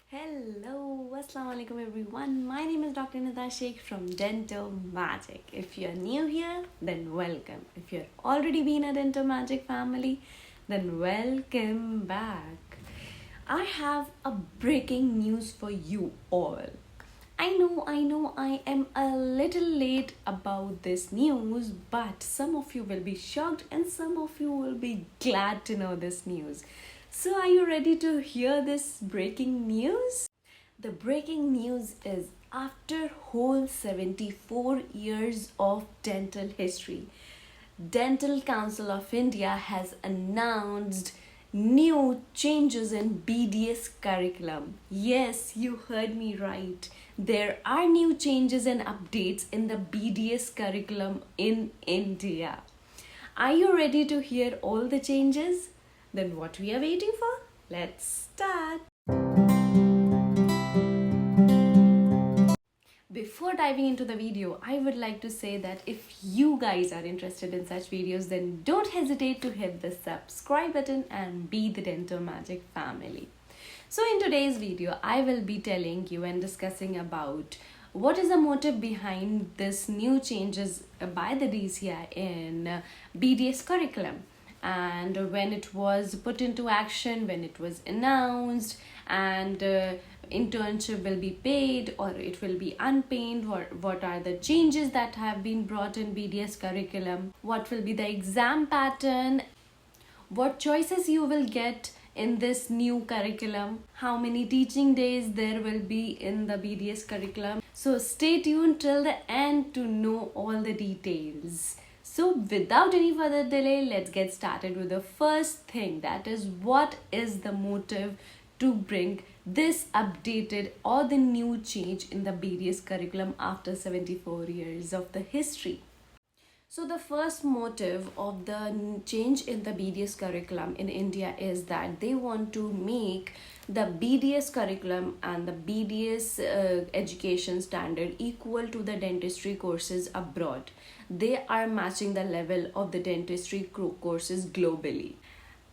Hello, Assalamu alaikum everyone. My name is Dr. Nida Sheikh from DENTOMAGIC. If you're new here, then welcome. If you're already been a DENTOMAGIC family, then welcome back. I have a breaking news for you all. I know, I am a little late about this news, but some of you will be shocked and some of you will be glad to know this news. So, are you ready to hear this breaking news? The breaking news is after whole 74 years of dental history, Dental Council of India has announced new changes in BDS curriculum. Yes, you heard me right. There are new changes and updates in the BDS curriculum in India. Are you ready to hear all the changes? Then what we are waiting for? Let's start. Before diving into the video, I would like to say that if you guys are interested in such videos, then don't hesitate to hit the subscribe button and be the DENTOMAGIC family. So in today's video, I will be telling you and discussing about what is the motive behind this new changes by the DCI in BDS curriculum, and when it was put into action, when it was announced, and internship will be paid or it will be unpaid, what are the changes that have been brought in BDS curriculum, what will be the exam pattern, what choices you will get in this new curriculum, how many teaching days there will be in the BDS curriculum. So stay tuned till the end to know all the details. So without any further delay, let's get started with the first thing, that is what is the motive to bring this updated or the new change in the BDS curriculum after 74 years of the history. So the first motive of the change in the BDS curriculum in India is that they want to make the BDS curriculum and the BDS education standard equal to the dentistry courses abroad. They are matching the level of the dentistry courses globally.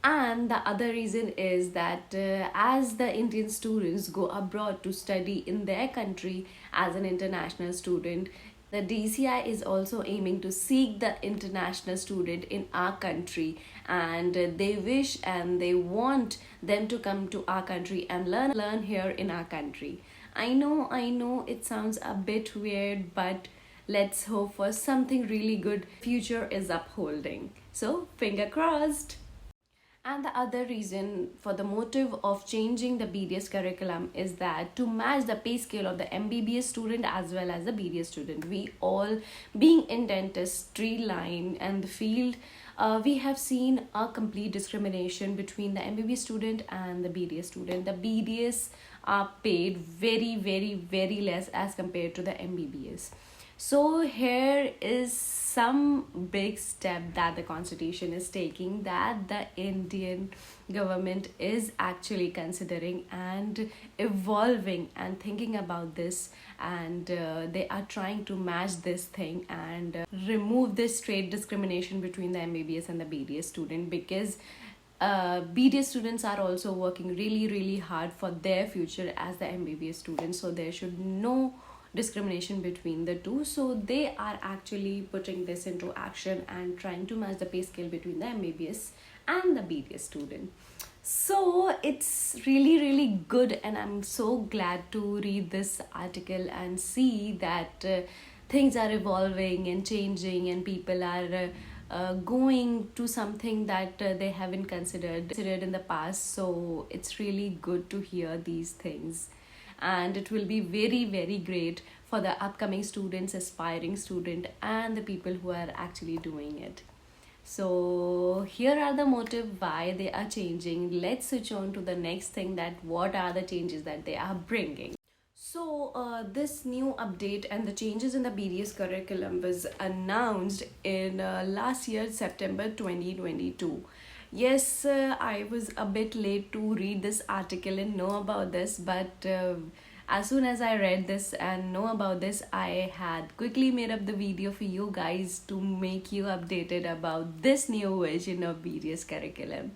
And the other reason is that as the Indian students go abroad to study in their country as an international student, the DCI is also aiming to seek the international student in our country, and they wish and they want them to come to our country and learn here in our country. I know it sounds a bit weird, but let's hope for something really good future is upholding. So finger crossed. And the other reason for the motive of changing the BDS curriculum is that to match the pay scale of the MBBS student as well as the BDS student. We all, being in dentistry line and the field, we have seen a complete discrimination between the MBBS student and the BDS student. The BDS are paid very less as compared to the MBBS. So here is some big step that the constitution is taking, that the Indian government is actually considering and evolving and thinking about this, and they are trying to match this thing and remove this straight discrimination between the MBBS and the BDS student, because BDS students are also working really hard for their future as the MBBS students, so there should no discrimination between the two. So they are actually putting this into action and trying to match the pay scale between the MBBS and the BDS student. So it's really good, and I'm so glad to read this article and see that things are evolving and changing, and people are going to something that they haven't considered in the past. So it's really good to hear these things, and it will be very great for the upcoming students, aspiring student, and the people who are actually doing it. So here are the motive why they are changing. Let's switch on to the next thing, that what are the changes that they are bringing. So this new update and the changes in the BDS curriculum was announced in last year, September 2022. Yes, I was a bit late to read this article and know about this, but as soon as I read this and know about this, I had quickly made up the video for you guys to make you updated about this new version of BDS curriculum.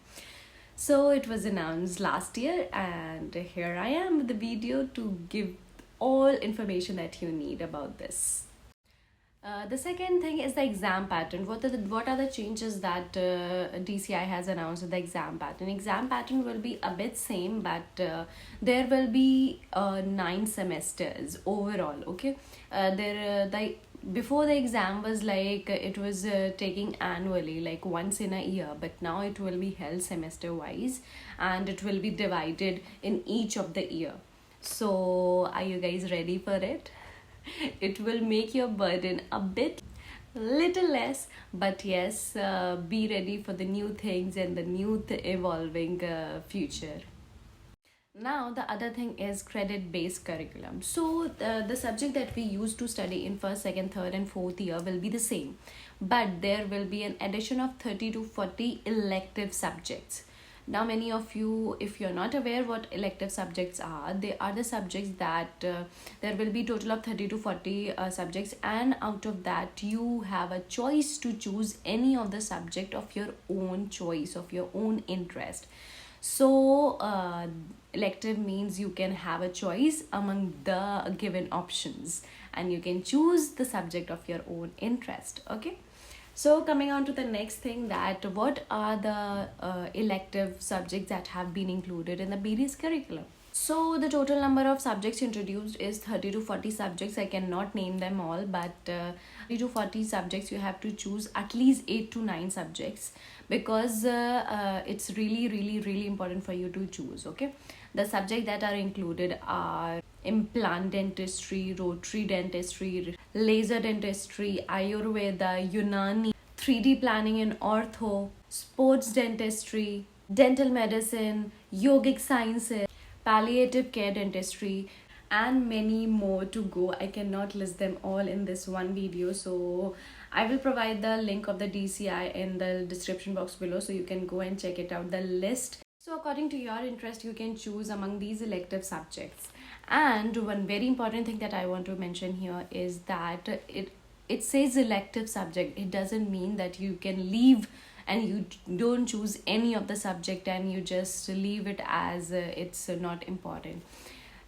So it was announced last year, and here I am with the video to give all information that you need about this. The second thing is the exam pattern. What are the changes that DCI has announced with the exam pattern? Exam pattern will be a bit same, but there will be 9 semesters overall. Okay, the before the exam was like it was taking annually, like once in a year, but now it will be held semester wise, and it will be divided in each of the year. So are you guys ready for it? It will make your burden a bit little less, but yes, be ready for the new things and the new evolving future. Now the other thing is credit based curriculum. So the subject that we used to study in first, second, third and fourth year will be the same, but there will be an addition of 30 to 40 elective subjects. Now many of you, if you're not aware what elective subjects are, they are the subjects that there will be total of 30 to 40 subjects, and out of that you have a choice to choose any of the subject of your own choice, of your own interest. So elective means you can have a choice among the given options, and you can choose the subject of your own interest. Okay, so coming on to the next thing, that what are the elective subjects that have been included in the BD's curriculum. So the total number of subjects introduced is 30 to 40 subjects. I cannot name them all, but 30 to 40 subjects, you have to choose at least 8 to 9 subjects, because it's really important for you to choose. Okay, the subjects that are included are implant dentistry, rotary dentistry, laser dentistry, Ayurveda, Unani, 3D planning and ortho, sports dentistry, dental medicine, yogic sciences, palliative care dentistry, and many more to go. I cannot list them all in this one video, so I will provide the link of the DCI in the description box below, so you can go and check it out, the list. So according to your interest, you can choose among these elective subjects. And one very important thing that I want to mention here is that it says elective subject. It doesn't mean that you can leave and you don't choose any of the subject and you just leave it as it's not important.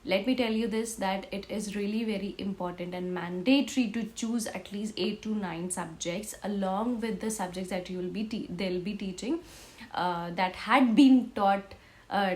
Let me tell you this, that it is really very important and mandatory to choose at least 8 to 9 subjects along with the subjects that you will be they'll be teaching, that had been taught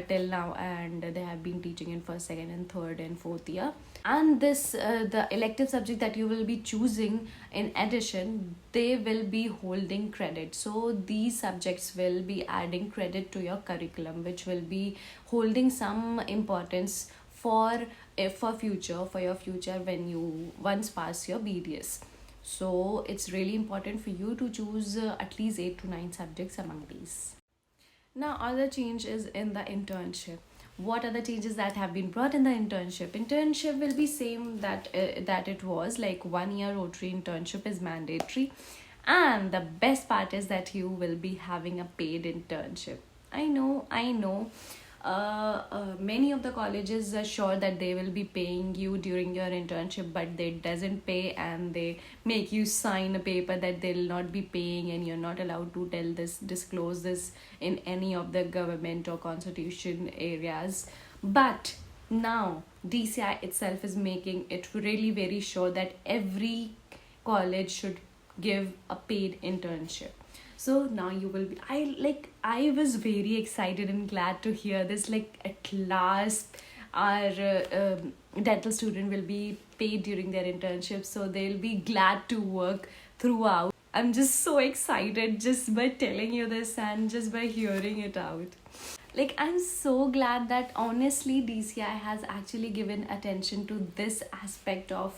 till now, and they have been teaching in first, second and third and fourth year. And this the elective subject that you will be choosing, in addition, they will be holding credit. So these subjects will be adding credit to your curriculum, which will be holding some importance for your future when you once pass your BDS. So it's really important for you to choose at least 8 to 9 subjects among these. Now other change is in the internship. What are the changes that have been brought in the internship? Internship will be same that it was, like 1 year rotary internship is mandatory, and the best part is that you will be having a paid internship. I know many of the colleges are sure that they will be paying you during your internship, but they doesn't pay, and they make you sign a paper that they'll not be paying, and you're not allowed to disclose this in any of the government or constitution areas. But now DCI itself is making it really very sure that every college should give a paid internship. So now you will be, I was very excited and glad to hear this, like at last our dental student will be paid during their internship, so they'll be glad to work throughout. I'm just so excited just by telling you this and just by hearing it out. Like, I'm so glad that honestly DCI has actually given attention to this aspect of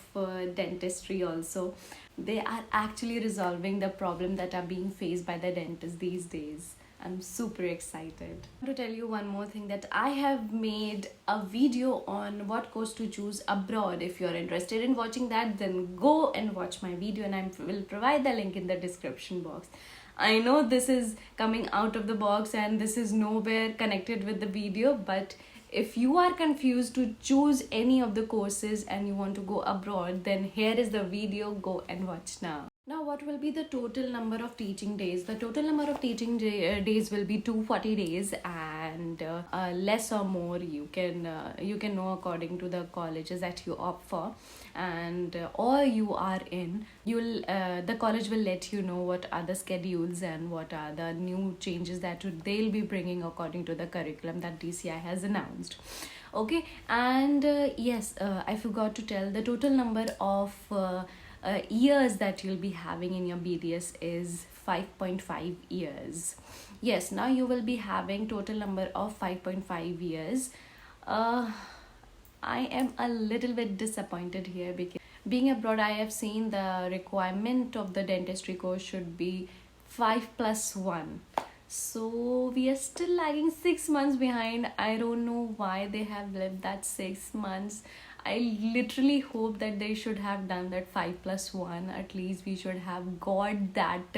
dentistry also. They are actually resolving the problem that are being faced by the dentists these days. I'm super excited. I want to tell you one more thing, that I have made a video on what course to choose abroad. If you're interested in watching that, then go and watch my video, and I will provide the link in the description box. I know this is coming out of the box and this is nowhere connected with the video, but if you are confused to choose any of the courses and you want to go abroad, then here is the video. Go and watch now. Now, what will be the total number of teaching days? The total number of teaching days will be 240 days, and less or more you can know according to the colleges that you opt for, and or you are in. You'll the college will let you know what are the schedules and what are the new changes that they'll be bringing according to the curriculum that DCI has announced. Okay, and yes, I forgot to tell the total number of years that you'll be having in your BDS is 5.5 years. Yes, now you will be having total number of 5.5 years. uh, I am a little bit disappointed here because being abroad, I have seen the requirement of the dentistry course should be 5 plus 1. So we are still lagging 6 months behind. I don't know why they have left that 6 months. I literally hope that they should have done that 5 plus 1. At least we should have got that,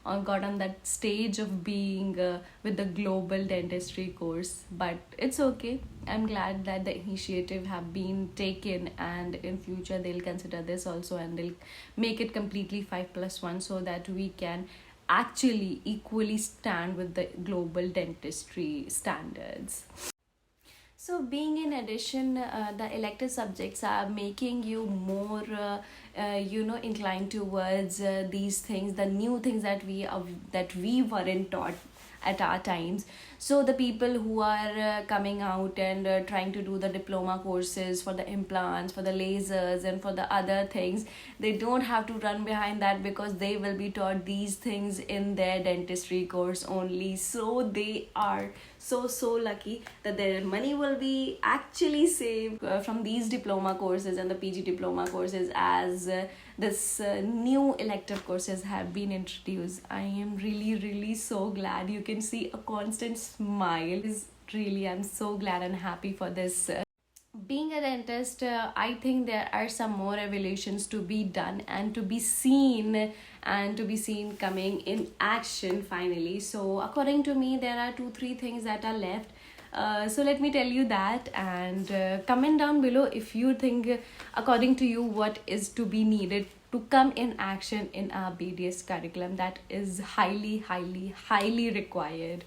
or got on that stage of being with the global dentistry course. But it's okay. I'm glad that the initiative have been taken, and in future they'll consider this also, and they'll make it completely 5 plus 1 so that we can actually equally stand with the global dentistry standards. So, being in addition, the elective subjects are making you more, inclined towards these things, the new things that we weren't taught at our times. So, the people who are coming out and trying to do the diploma courses for the implants, for the lasers, and for the other things, they don't have to run behind that because they will be taught these things in their dentistry course only. So, they are so lucky that their money will be actually saved from these diploma courses and the PG diploma courses, as this new elective courses have been introduced. I am really so glad. You can see a constant smile. I'm so glad and happy for this. Being a dentist, I think there are some more evolutions to be done and to be seen, coming in action finally. So according to me, there are 2-3 things that are left. So let me tell you that, and comment down below if you think, according to you, what is to be needed to come in action in our BDS curriculum that is highly required.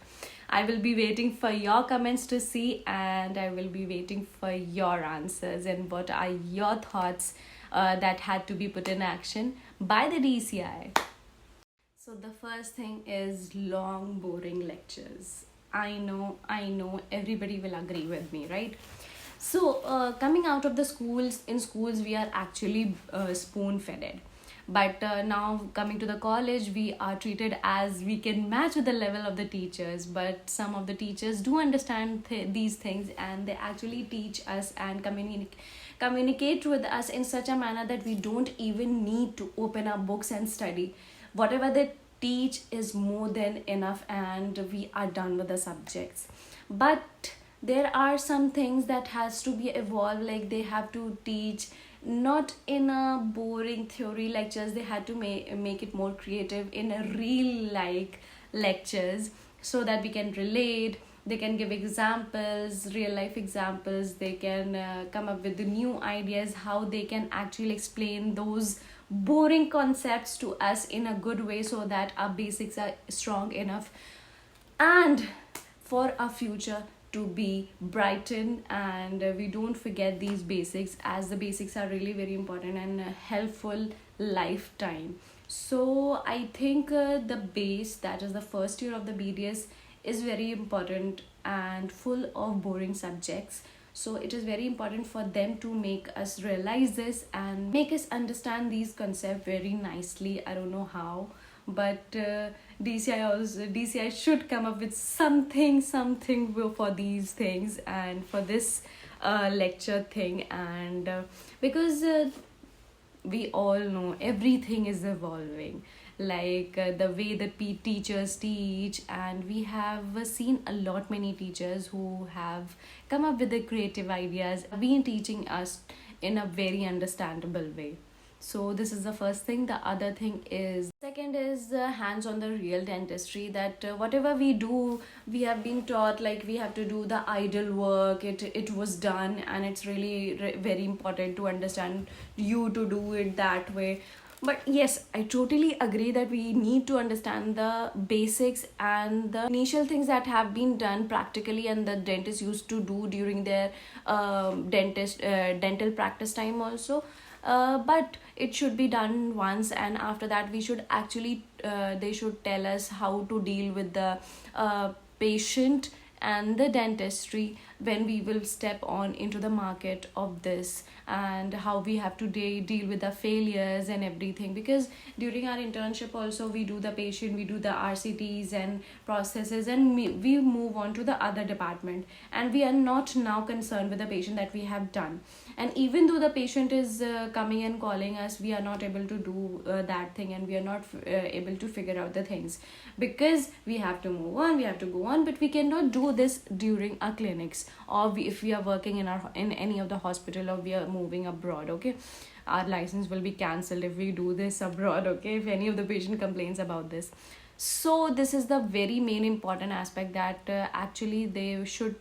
I will be waiting for your comments to see, and I will be waiting for your answers and what are your thoughts that had to be put in action by the DCI. So the first thing is long boring lectures. I know everybody will agree with me, right? So coming out of the schools, in schools we are actually spoon fed, but now coming to the college, we are treated as we can match with the level of the teachers. But some of the teachers do understand these things, and they actually teach us and communicate with us in such a manner that we don't even need to open our books and study. Whatever they teach is more than enough, and we are done with the subjects. But there are some things that has to be evolved, like they have to teach not in a boring theory lectures. They had to make it more creative in a real like lectures, so that we can relate. They can give examples, real life examples. They can come up with the new ideas how they can actually explain those boring concepts to us in a good way, so that our basics are strong enough and for our future to be brightened. And we don't forget these basics, as the basics are really very important and a helpful lifetime. So I think the base, that is the first year of the BDS, is very important and full of boring subjects. So it is very important for them to make us realize this and make us understand these concepts very nicely. I don't know how, but DCI should come up with something for these things and for this lecture thing. And because we all know everything is evolving, like the way that teachers teach, and we have seen a lot many teachers who have come up with the creative ideas, been teaching us in a very understandable way. So this is the first thing. The other thing is, second is hands on the real dentistry, that whatever we do, we have been taught like we have to do the idle work. It was done, and it's really very important to understand you to do it that way. But yes, I totally agree that we need to understand the basics and the initial things that have been done practically and the dentists used to do during their dental practice time also. But it should be done once, and after that we should actually they should tell us how to deal with the patient and the dentistry when we will step on into the market of this, and how we have to deal with the failures and everything. Because during our internship also we do the patient, we do the RCTs and processes, and we move on to the other department, and we are not now concerned with the patient that we have done. And even though the patient is coming and calling us, we are not able to do that thing, and we are not able to figure out the things, because we have to move on, we have to go on. But we cannot do this during our clinics, or if we are working in any of the hospital, or we are moving abroad. Okay, our license will be cancelled if we do this abroad. Okay, if any of the patient complains about this. So this is the very main important aspect that actually they should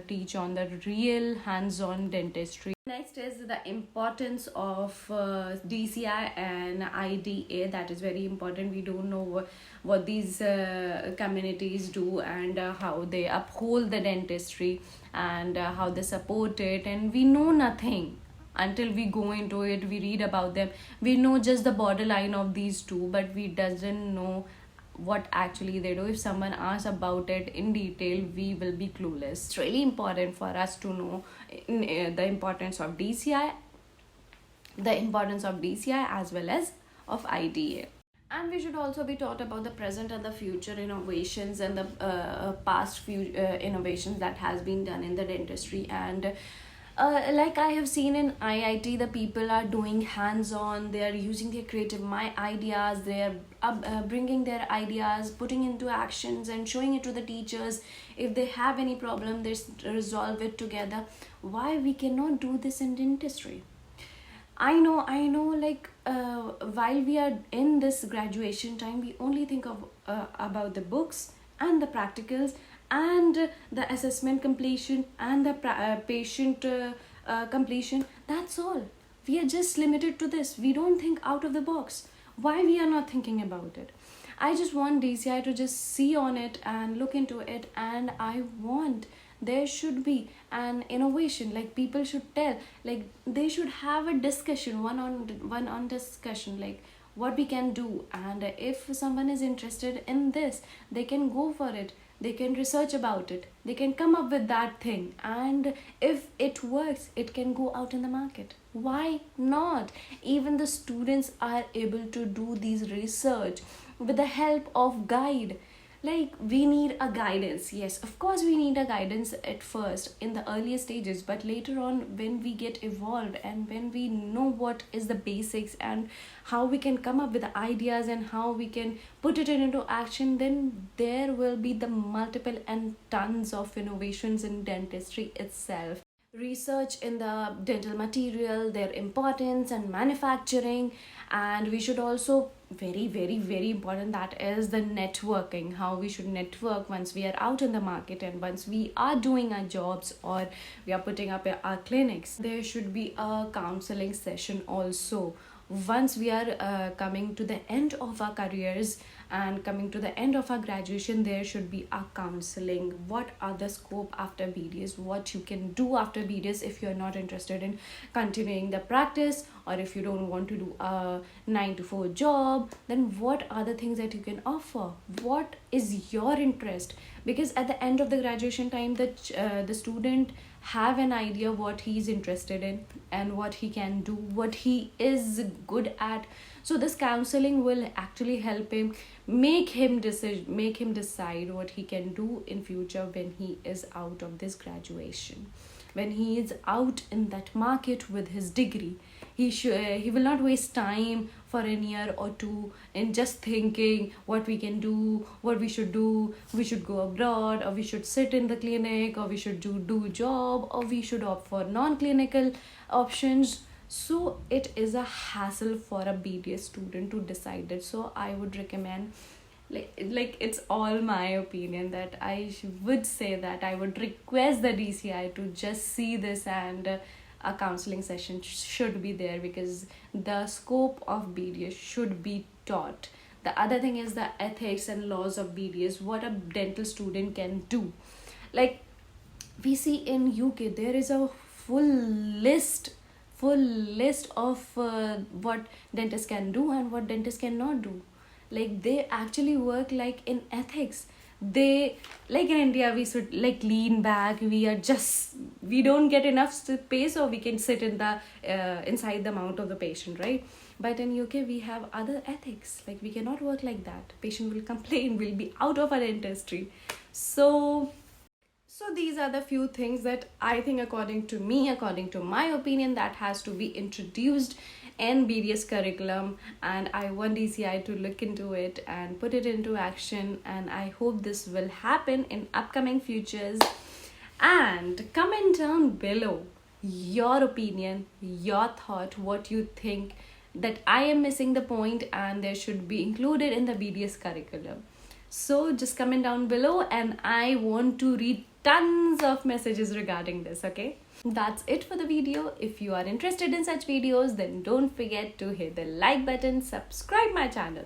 teach on the real hands-on dentistry. Next is the importance of DCI and IDA. That is very important. We don't know what these communities do, and how they uphold the dentistry, and how they support it, and we know nothing until we go into it. We read about them, we know just the borderline of these two, but we doesn't know what actually they do. If someone asks about it in detail, we will be clueless. It's really important for us to know the importance of DCI, as well as of IDA. And we should also be taught about the present and the future innovations, and the past few innovations that has been done in the dentistry. And like I have seen in IIT, the people are doing hands-on, they are using their creative ideas, they are bringing their ideas, putting into actions and showing it to the teachers. If they have any problem, they resolve it together. Why we cannot do this in dentistry? I know, like while we are in this graduation time, we only think of about the books and the practicals and the assessment completion and the patient completion. That's all. We are just limited to this. We don't think out of the box. Why we are not thinking about it? I just want DCI to just see on it and look into it, and I want there should be an innovation. Like people should tell, like they should have a discussion, one on discussion, like what we can do. And if someone is interested in this, they can go for it, they can research about it, they can come up with that thing, and if it works, it can go out in the market. Why not? Even the students are able to do these research with the help of guide. Like we need a guidance. Yes, of course we need a guidance at first in the earlier stages, but later on when we get evolved and when we know what is the basics and how we can come up with the ideas and how we can put it into action, then there will be the multiple and tons of innovations in dentistry itself. Research in the dental material, their importance and manufacturing. And we should also, very very very important, that is the networking. How we should network once we are out in the market and once we are doing our jobs or we are putting up our clinics. There should be a counseling session also. Once we are coming to the end of our careers and coming to the end of our graduation, there should be a counseling. What are the scope after BDS, what you can do after BDS if you're not interested in continuing the practice, or if you don't want to do a 9 to 4 job, then what are the things that you can offer, what is your interest. Because at the end of the graduation time, the student have an idea what he's interested in and what he can do, what he is good at. So this counseling will actually help him, make him decide what he can do in future when he is out of this graduation, when he is out in that market with his degree. He will not waste time for a year or two in just thinking what we can do, what we should do. We should go abroad, or we should sit in the clinic, or we should do job, or we should opt for non-clinical options. So it is a hassle for a BDS student to decide it. So I would recommend, like it's all my opinion, that I would say that I would request the DCI to just see this and a counseling session should be there, because the scope of BDS should be taught. The other thing is the ethics and laws of BDS, what a dental student can do. Like we see in UK, there is a full list of what dentists can do and what dentists cannot do. Like they actually work like in ethics. They, like in India, we should like lean back, we don't get enough space, so we can sit in the inside the mouth of the patient, right? But in UK we have other ethics. Like we cannot work like that. Patient will complain, we'll be out of our dentistry. So these are the few things that I think, according to me, according to my opinion, that has to be introduced in BDS curriculum, and I want DCI to look into it and put it into action, and I hope this will happen in upcoming futures. And comment down below your opinion, your thought, what you think that I am missing the point and there should be included in the BDS curriculum. So just comment down below, and I want to read tons of messages regarding this, okay? That's it for the video. If you are interested in such videos, then don't forget to hit the like button, subscribe my channel,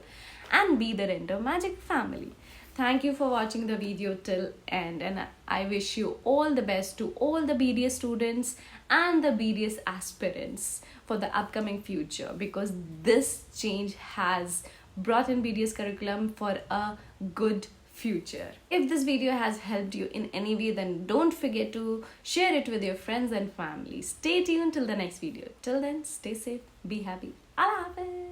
and be the DentoMagic family. Thank you for watching the video till end, and I wish you all the best to all the BDS students and the BDS aspirants for the upcoming future, because this change has brought in BDS curriculum for a good future. If this video has helped you in any way, then don't forget to share it with your friends and family. Stay tuned till the next video. Till then, stay safe, be happy. Allah Hafiz.